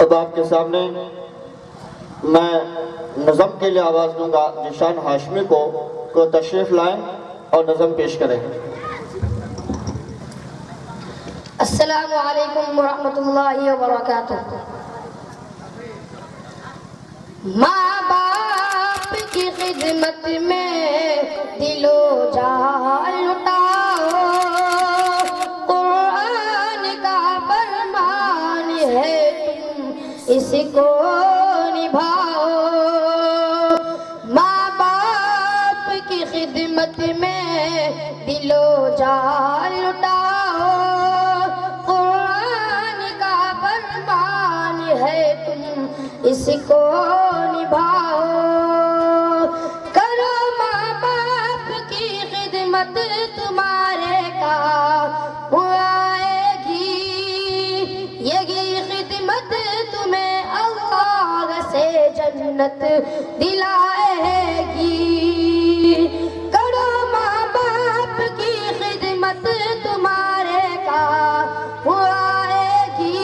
اب آپ کے سامنے میں نظم کے لیے آواز دوں گا، ذیشان ہاشمی کو تشریف لائیں اور نظم پیش کریں۔ السلام علیکم ورحمۃ اللہ وبرکاتہ۔ ماں باپ کی خدمت میں دل و جان لٹاؤ، قرآن کا فرمان ہے تم اس کو نبھاؤ۔ ماں باپ کی خدمت میں دل و جان لٹاؤ، قرآن کا فرمان ہے تم اس کو نبھاؤ۔ کرو ماں باپ کی خدمت تمہارے کام آئے گی، یہی خدمت تمہیں اللہ سے جنت دلائے گی۔ کرو ماں باپ کی خدمت تمہارے کام آئے گی،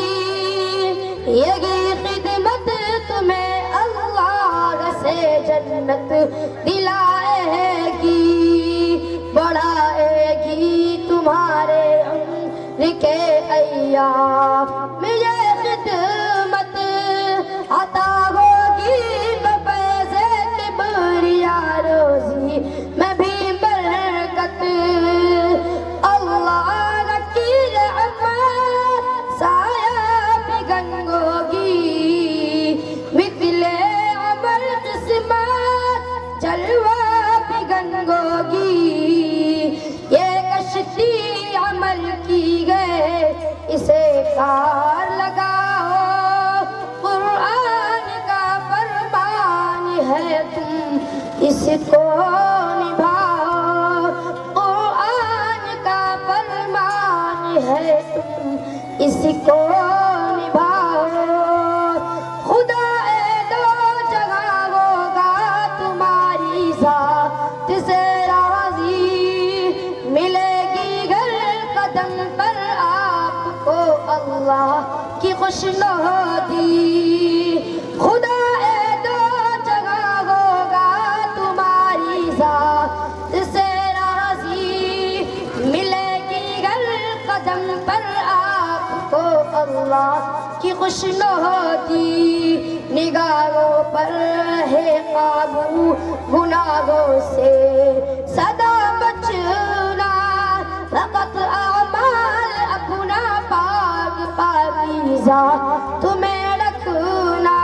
یہی خدمت تمہیں اللہ سے جنت دلائے گی، بڑھائے گی تمہارے عمر کے ایام میں یہ خدمت، عطا ہوگی بفیض کبریاء روزی میں بھی برکت۔ اللہ کی رحمت سایہ بگن ہوگی، مثل عمل قسمت جلوہ بگن ہوگی۔ یہ کشتی عمل کی گئے اسے کار لگاؤ، قرآن کا فرمان ہے تم اس کو نبھاؤ، قرآن کا فرمان ہے تم اس کو نبھاؤ۔ خدا دو جگہ ہوگا تمہاری ذات سے راضی، ملے گی گھر قدم پر آپ کو اللہ کی خوشنودی۔ خدا دو جگہ ہوگا تمہاری ذات سے راضی، ملے گی گھر قدم پر آپ کو اللہ کی خوشنودی۔ نگاہوں پر ہے قابو گناہوں سے سدا بچنا، فقط اعمال اپنا پاک پاکیزہ تمہیں رکھنا،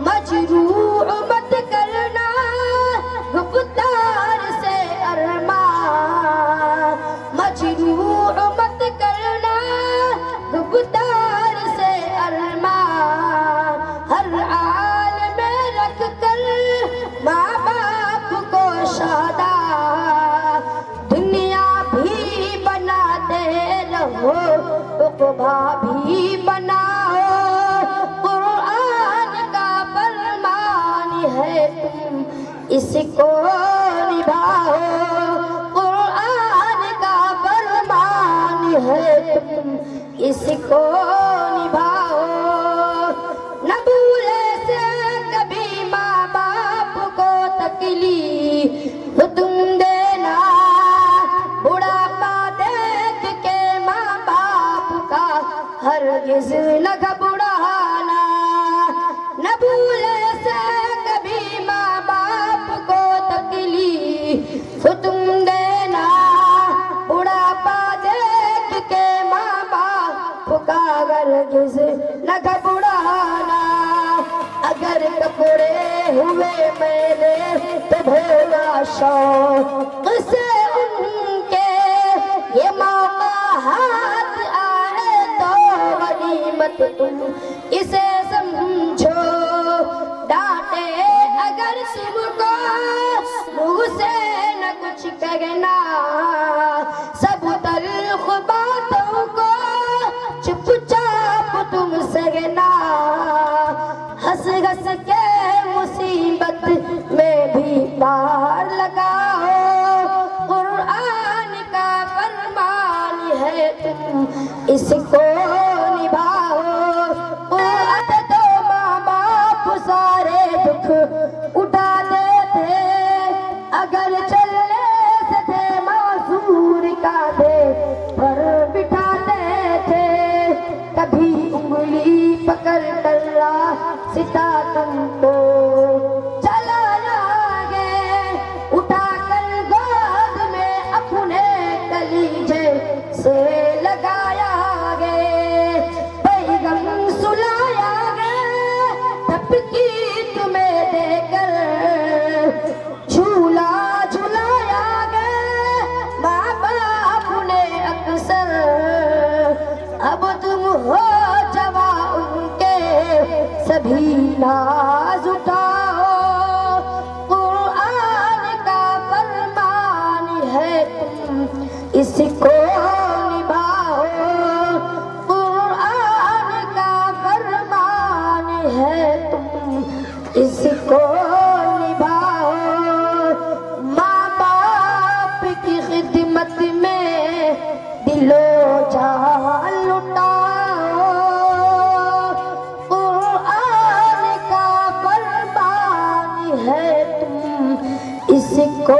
مجروح مت کرنا گفتار سے ارمان، مجروح مت کرنا گفتار سے ارمان، ہر حال میں رکھ کر ماں باپ کو شاداب، دنیا بھی بناتے رہو عقبہ بھی بناؤ، قرآن کا فرمان ہے تم اس کو نبھاؤ، قرآن کا فرمان ہے تم اس کو نبھاؤ۔ نہ بھولے سے کبھی ماں باپ کو تکلیف تم دینا، بڑھاپا دیکھ کے ماں باپ کا ہرگز نہ گھبرانا، نہ بھولے سے کبھی ماں باپ کو تکلیف تم دینا، بڑھاپا دیکھ کے ماں باپ کا ہرگز نہ گھبرانا۔ اگر کپڑے ہوئے میلے تو دھونا شوق سے ان کے، یہ موقع ہاتھ آئے تو غنیمت تم اسے سمجھو، ڈانٹے اگر تم کو منہ سے نہ کچھ کہنا، سب تلخ باتوں کو چپ چاپ تم سہنا، ہنس ہنس کے مصیبت میں بھی پار لگاؤ، قرآن کا فرمان ہے تم اس کو نبھاؤ۔ واسطہ تم کو چلایا گے، اٹھا کر گود میں اپنے کلیجے سے لگایا گے، بیگم سلایا گے تب کی تمہیں دے کر، جھولا جھلایا گے ماں باپ نے اکثر، اب تم ہو جواں ان کے سبھی ناز اٹھاؤ، قرآن کا فرمان ہے تم اس کو نبھاؤ، قرآن کا فرمان ہے تم اس کو نبھاؤ، ماں باپ کی خدمت میں دل و جان لٹاؤ، قرآن کا فرمان ہے تم اس کو